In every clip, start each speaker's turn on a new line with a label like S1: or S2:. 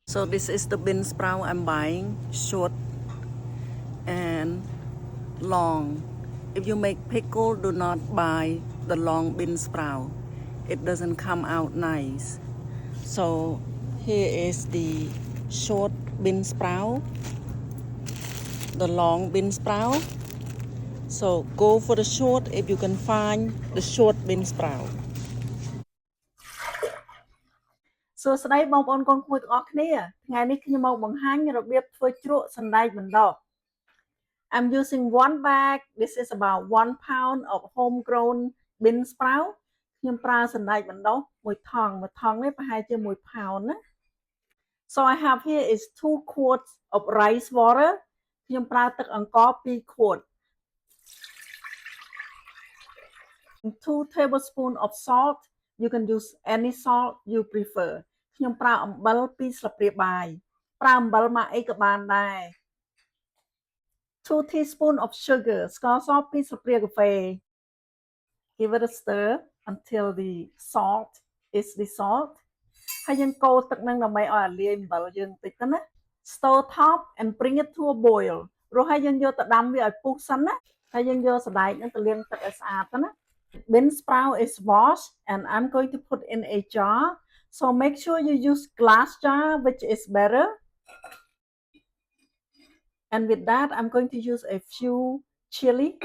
S1: So this is the bean sprout I'm buying, short and long. If you make pickle, do not buy the long bean sprout. It doesn't come out nice. So here is the short bean sprout, the long bean sprout. So go for the short if you can find the short bean sprout. សួស្តីបងប្អូនកូនក្មួយទាំងអស់គ្នាថ្ងៃនេះខ្ញុំមកបង្ហាញរបៀបធ្វើជ្រក់សណ្តែកបណ្ដុះ I'm using one bag. This is about 1 pound of homegrown bean sprout. ខ្ញុំប្រើសណ្តែកបណ្ដុះមួយថង់នេះប្រហែលជា1 pound ណា So I have here is 2 quarts of rice water. ខ្ញុំប្រើទឹកអង្ករ2 quart. 2 tablespoons of salt. You can use any salt you prefer. ខ្ញុំប្រើអំបិល2ស្លាបព្រាបាយប្រើអំបិលមកអីក៏បានដែរ 2 teaspoons of sugar ស្ករស2ស្លាបព្រាកាហ្វេ Give it a stir until the salt is dissolved ហើយយើងកូរទឹកនឹងដើម្បីឲ្យអាលាយអំបិលយើងបន្តិចទៅណា Stir top and bring it to a boil រហូតយើងយកទៅដាំវាឲ្យពុះសិនណាហើយយើងយកសណ្តែកនឹងទៅលាងទឹកឲ្យស្អាតទៅណា Bean sprout is washed and I'm going to put in a jar. So make sure you use glass jar, which is better. And with that, I'm going to use a few chili.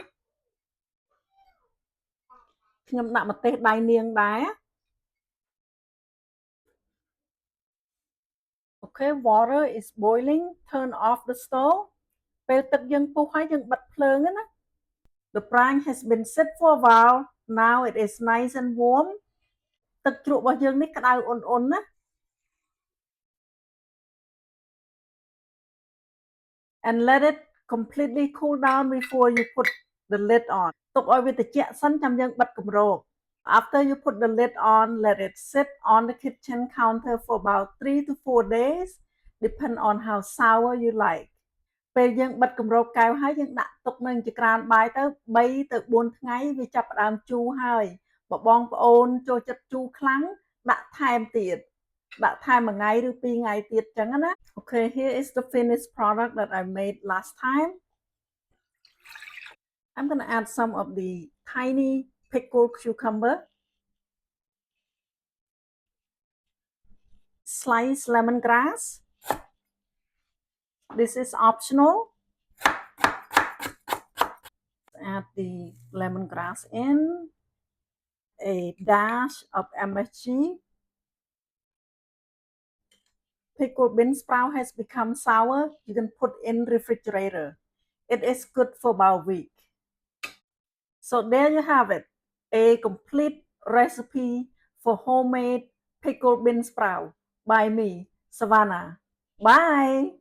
S1: ខ្ញុំដាក់ម្ទេសដៃនាងដែរ Okay, water is boiling. Turn off the stove. ពេលទឹកយើងពុះហើយយើងបិទភ្លើងណា The brine has been set for a while. Now it is nice and warm. ទឹកជ្រក់របស់យើងនេះក្តៅអ៊ុនៗណា And let it completely cool down before you put the lid on. ទុកឲ្យវាត្រជាក់សិនចាំយើងបិទគម្រប After you put the lid on, let it sit on the kitchen counter for about 3 to 4 days, depend on how sour you like. ពេលយើងបិទគម្របកែវហើយយើងដាក់ទុកនៅចក្រានបាយទៅ3ទៅ4ថ្ងៃវាចាប់ផ្ដើមជូរហើយបើបងប្អូនចូលចិត្តជូរខ្លាំងដាក់ថែមទៀតដាក់ថែមមួយថ្ងៃឬ2ថ្ងៃទៀតចឹងណា Okay, here is the finished product that I made last time. I'm going to add some of the tiny pickled cucumber, sliced lemongrass. This is optional. Add the lemongrass in, a dash of MSG. Pickled bean sprout has become sour. You can put in refrigerator. It is good for about a week. So there you have it, a complete recipe for homemade pickled bean sprout by me, Savannah. Bye!